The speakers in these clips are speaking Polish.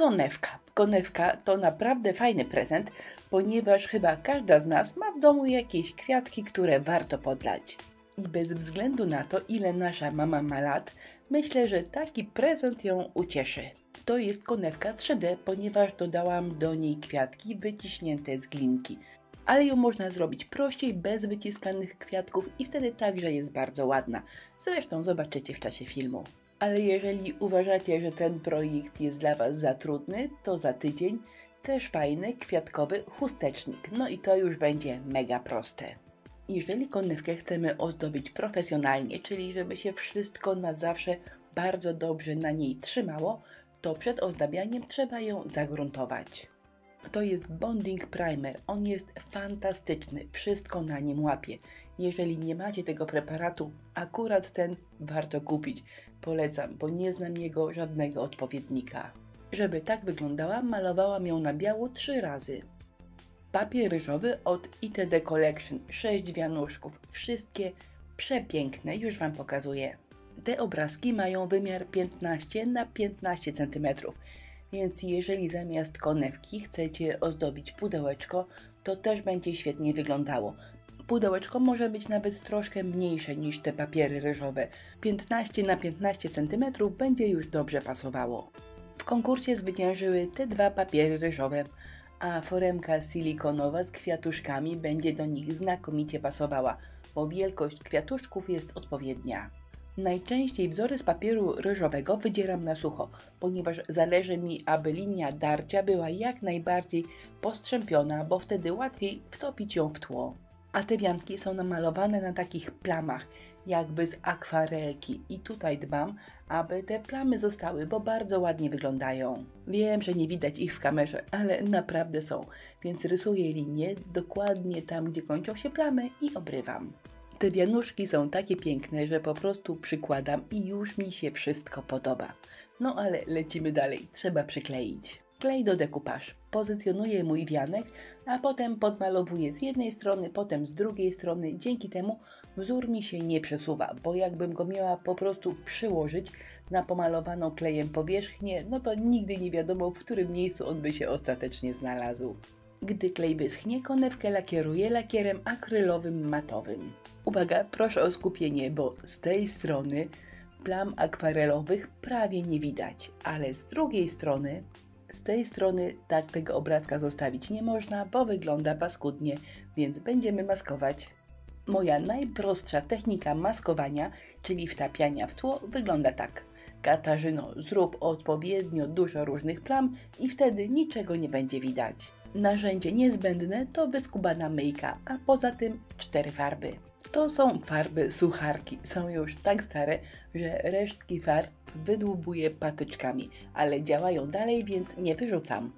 Konewka. Konewka to naprawdę fajny prezent, ponieważ chyba każda z nas ma w domu jakieś kwiatki, które warto podlać. I bez względu na to, ile nasza mama ma lat, myślę, że taki prezent ją ucieszy. To jest konewka 3D, ponieważ dodałam do niej kwiatki wyciśnięte z glinki. Ale ją można zrobić prościej, bez wyciskanych kwiatków i wtedy także jest bardzo ładna. Zresztą zobaczycie w czasie filmu. Ale jeżeli uważacie, że ten projekt jest dla Was za trudny, to za tydzień też fajny, kwiatkowy chustecznik. No i to już będzie mega proste. Jeżeli konewkę chcemy ozdobić profesjonalnie, czyli żeby się wszystko na zawsze bardzo dobrze na niej trzymało, to przed ozdabianiem trzeba ją zagruntować. To jest Bonding Primer, on jest fantastyczny, wszystko na nim łapie. Jeżeli nie macie tego preparatu, akurat ten warto kupić. Polecam, bo nie znam jego żadnego odpowiednika. Żeby tak wyglądała, malowałam ją na biało 3 razy. Papier ryżowy od ITD Collection, 6 wianuszków, wszystkie przepiękne, już Wam pokazuję. Te obrazki mają wymiar 15 na 15 cm, więc jeżeli zamiast konewki chcecie ozdobić pudełeczko, to też będzie świetnie wyglądało. Pudełeczko może być nawet troszkę mniejsze niż te papiery ryżowe. 15 na 15 cm będzie już dobrze pasowało. W konkursie zwyciężyły te 2 papiery ryżowe, a foremka silikonowa z kwiatuszkami będzie do nich znakomicie pasowała, bo wielkość kwiatuszków jest odpowiednia. Najczęściej wzory z papieru ryżowego wydzieram na sucho, ponieważ zależy mi, aby linia darcia była jak najbardziej postrzępiona, bo wtedy łatwiej wtopić ją w tło. A te wianki są namalowane na takich plamach, jakby z akwarelki i tutaj dbam, aby te plamy zostały, bo bardzo ładnie wyglądają. Wiem, że nie widać ich w kamerze, ale naprawdę są, więc rysuję linię dokładnie tam, gdzie kończą się plamy i obrywam. Te wianuszki są takie piękne, że po prostu przykładam i już mi się wszystko podoba. No ale lecimy dalej, trzeba przykleić. Klej do dekupaż. Pozycjonuję mój wianek, a potem podmalowuję z jednej strony, potem z drugiej strony. Dzięki temu wzór mi się nie przesuwa, bo jakbym go miała po prostu przyłożyć na pomalowaną klejem powierzchnię, no to nigdy nie wiadomo, w którym miejscu on by się ostatecznie znalazł. Gdy klej wyschnie, konewkę lakieruję lakierem akrylowym matowym. Uwaga, proszę o skupienie, bo z tej strony plam akwarelowych prawie nie widać, ale z drugiej strony, z tej strony tak tego obrazka zostawić nie można, bo wygląda paskudnie, więc będziemy maskować. Moja najprostsza technika maskowania, czyli wtapiania w tło, wygląda tak. Katarzyno, zrób odpowiednio dużo różnych plam i wtedy niczego nie będzie widać. Narzędzie niezbędne to wyskubana myjka, a poza tym 4 farby. To są farby sucharki, są już tak stare, że resztki farb wydłubuję patyczkami, ale działają dalej, więc nie wyrzucam.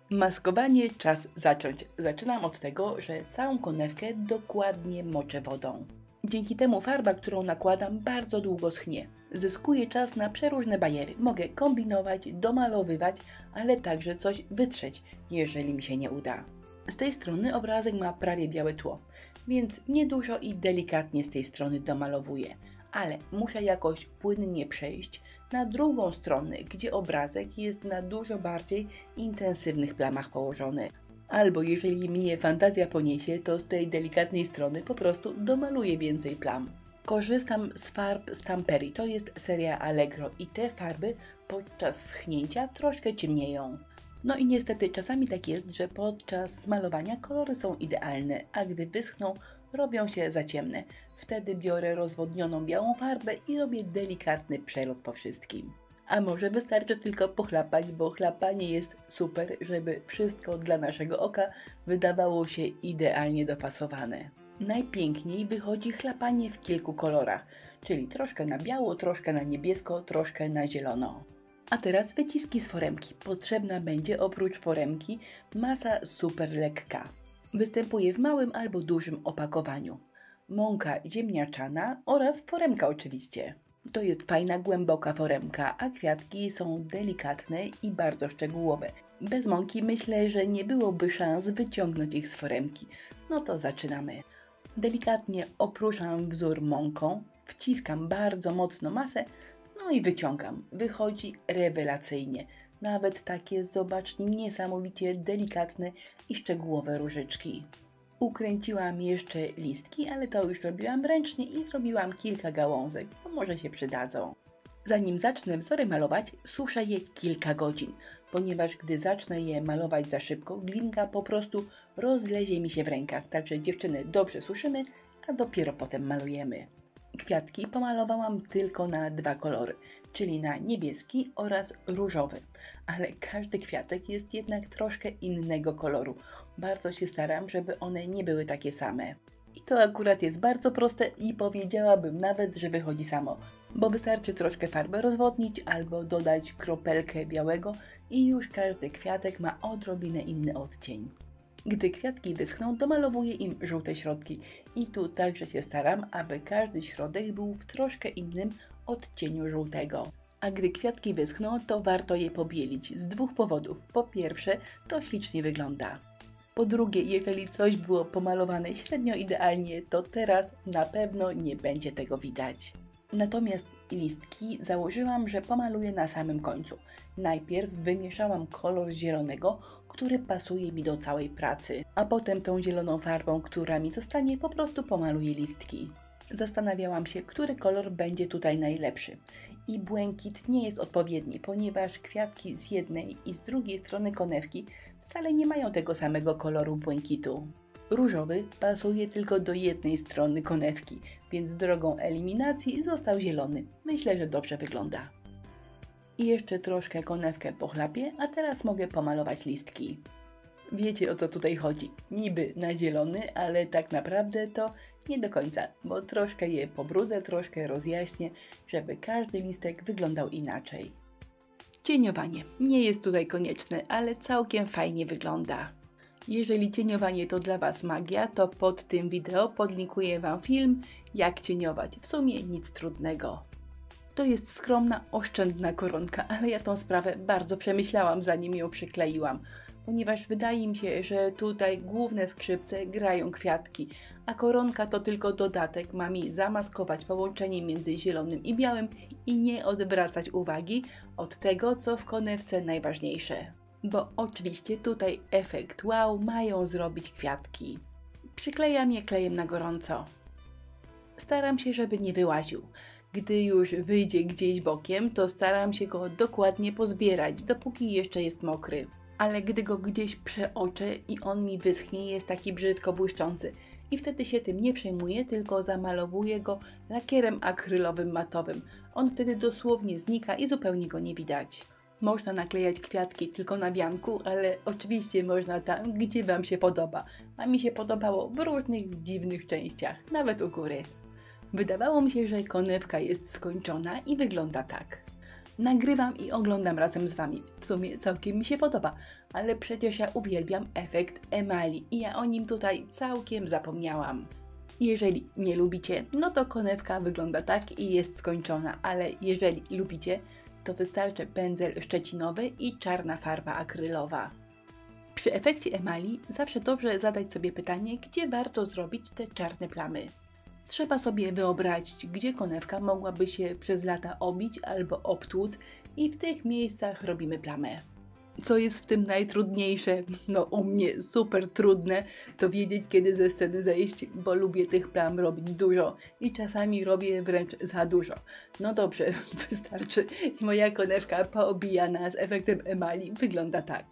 Maskowanie czas zacząć. Zaczynam od tego, że całą konewkę dokładnie moczę wodą. Dzięki temu farba, którą nakładam, bardzo długo schnie. Zyskuję czas na przeróżne bajery. Mogę kombinować, domalowywać, ale także coś wytrzeć, jeżeli mi się nie uda. Z tej strony obrazek ma prawie białe tło, więc niedużo i delikatnie z tej strony domalowuję. Ale muszę jakoś płynnie przejść na drugą stronę, gdzie obrazek jest na dużo bardziej intensywnych plamach położony. Albo jeżeli mnie fantazja poniesie, to z tej delikatnej strony po prostu domaluję więcej plam. Korzystam z farb Stamperi, to jest seria Allegro i te farby podczas schnięcia troszkę ciemnieją. No i niestety czasami tak jest, że podczas malowania kolory są idealne, a gdy wyschną, robią się za ciemne. Wtedy biorę rozwodnioną białą farbę i robię delikatny przelot po wszystkim. A może wystarczy tylko pochlapać, bo chlapanie jest super, żeby wszystko dla naszego oka wydawało się idealnie dopasowane. Najpiękniej wychodzi chlapanie w kilku kolorach, czyli troszkę na biało, troszkę na niebiesko, troszkę na zielono. A teraz wyciski z foremki. Potrzebna będzie oprócz foremki masa super lekka. Występuje w małym albo dużym opakowaniu. Mąka ziemniaczana oraz foremka oczywiście. To jest fajna, głęboka foremka, a kwiatki są delikatne i bardzo szczegółowe. Bez mąki myślę, że nie byłoby szans wyciągnąć ich z foremki. No to zaczynamy. Delikatnie oprószam wzór mąką, wciskam bardzo mocno masę, no i wyciągam. Wychodzi rewelacyjnie. nawet takie, zobacz, niesamowicie delikatne i szczegółowe różyczki. Ukręciłam jeszcze listki, ale to już robiłam ręcznie i zrobiłam kilka gałązek, bo może się przydadzą. Zanim zacznę wzory malować, suszę je kilka godzin, ponieważ gdy zacznę je malować za szybko, glinka po prostu rozlezie mi się w rękach, także dziewczyny dobrze suszymy, a dopiero potem malujemy. Kwiatki pomalowałam tylko na 2 kolory, czyli na niebieski oraz różowy, ale każdy kwiatek jest jednak troszkę innego koloru. Bardzo się staram, żeby one nie były takie same. I to akurat jest bardzo proste i powiedziałabym nawet, że wychodzi samo, bo wystarczy troszkę farby rozwodnić albo dodać kropelkę białego i już każdy kwiatek ma odrobinę inny odcień. Gdy kwiatki wyschną, domalowuję im żółte środki i tu także się staram, aby każdy środek był w troszkę innym odcieniu żółtego. A gdy kwiatki wyschną, to warto je pobielić z 2 powodów. Po pierwsze, to ślicznie wygląda. Po drugie, jeżeli coś było pomalowane średnio idealnie, to teraz na pewno nie będzie tego widać. Natomiast listki założyłam, że pomaluję na samym końcu. Najpierw wymieszałam kolor zielonego, który pasuje mi do całej pracy, a potem tą zieloną farbą, która mi zostanie, po prostu pomaluję listki. Zastanawiałam się, który kolor będzie tutaj najlepszy. I błękit nie jest odpowiedni, ponieważ kwiatki z jednej i z drugiej strony konewki wcale nie mają tego samego koloru błękitu. Różowy pasuje tylko do jednej strony konewki, więc drogą eliminacji został zielony. Myślę, że dobrze wygląda. I jeszcze troszkę konewkę pochlapię, a teraz mogę pomalować listki. Wiecie, o co tutaj chodzi. Niby na zielony, ale tak naprawdę to nie do końca, bo troszkę je pobrudzę, troszkę rozjaśnię, żeby każdy listek wyglądał inaczej. Cieniowanie nie jest tutaj konieczne, ale całkiem fajnie wygląda. Jeżeli cieniowanie to dla Was magia, to pod tym wideo podlinkuję Wam film, jak cieniować. W sumie nic trudnego. To jest skromna, oszczędna koronka, ale ja tą sprawę bardzo przemyślałam, zanim ją przykleiłam, ponieważ wydaje mi się, że tutaj główne skrzypce grają kwiatki, a koronka to tylko dodatek, ma mi zamaskować połączenie między zielonym i białym i nie odwracać uwagi od tego, co w konewce najważniejsze. Bo oczywiście tutaj efekt wow mają zrobić kwiatki. Przyklejam je klejem na gorąco. Staram się, żeby nie wyłaził. Gdy już wyjdzie gdzieś bokiem, to staram się go dokładnie pozbierać, dopóki jeszcze jest mokry. Ale gdy go gdzieś przeoczę i on mi wyschnie, jest taki brzydko błyszczący. I wtedy się tym nie przejmuję, tylko zamalowuję go lakierem akrylowym matowym. On wtedy dosłownie znika i zupełnie go nie widać. Można naklejać kwiatki tylko na wianku, ale oczywiście można tam, gdzie Wam się podoba. A mi się podobało w różnych dziwnych częściach, nawet u góry. Wydawało mi się, że konewka jest skończona i wygląda tak. Nagrywam i oglądam razem z Wami. W sumie całkiem mi się podoba, ale przecież ja uwielbiam efekt emali i ja o nim tutaj całkiem zapomniałam. Jeżeli nie lubicie, no to konewka wygląda tak i jest skończona, ale jeżeli lubicie, to wystarczy pędzel szczecinowy i czarna farba akrylowa. Przy efekcie emali zawsze dobrze zadać sobie pytanie, gdzie warto zrobić te czarne plamy. Trzeba sobie wyobrazić, gdzie konewka mogłaby się przez lata obić albo obtłuc i w tych miejscach robimy plamę. Co jest w tym najtrudniejsze? No u mnie super trudne to wiedzieć, kiedy ze sceny zejść, bo lubię tych plam robić dużo i czasami robię wręcz za dużo. No dobrze, wystarczy. Moja konewka poobijana z efektem emali wygląda tak.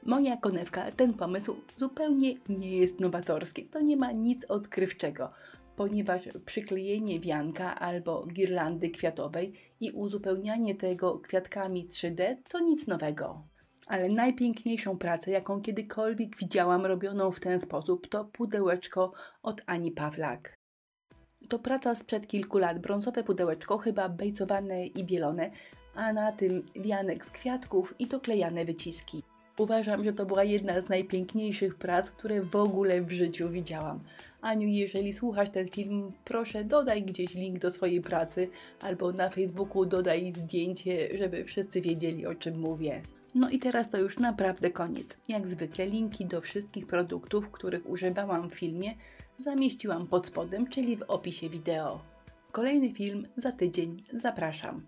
Moja konewka, ten pomysł zupełnie nie jest nowatorski, to nie ma nic odkrywczego, ponieważ przyklejenie wianka albo girlandy kwiatowej i uzupełnianie tego kwiatkami 3D to nic nowego. Ale najpiękniejszą pracę, jaką kiedykolwiek widziałam robioną w ten sposób, to pudełeczko od Ani Pawlak. To praca sprzed kilku lat, brązowe pudełeczko, chyba bejcowane i bielone, a na tym wianek z kwiatków i doklejane wyciski. Uważam, że to była jedna z najpiękniejszych prac, które w ogóle w życiu widziałam. Aniu, jeżeli słuchasz ten film, proszę dodaj gdzieś link do swojej pracy albo na Facebooku dodaj zdjęcie, żeby wszyscy wiedzieli, o czym mówię. No i teraz to już naprawdę koniec. Jak zwykle linki do wszystkich produktów, których używałam w filmie, zamieściłam pod spodem, czyli w opisie wideo. Kolejny film za tydzień. Zapraszam.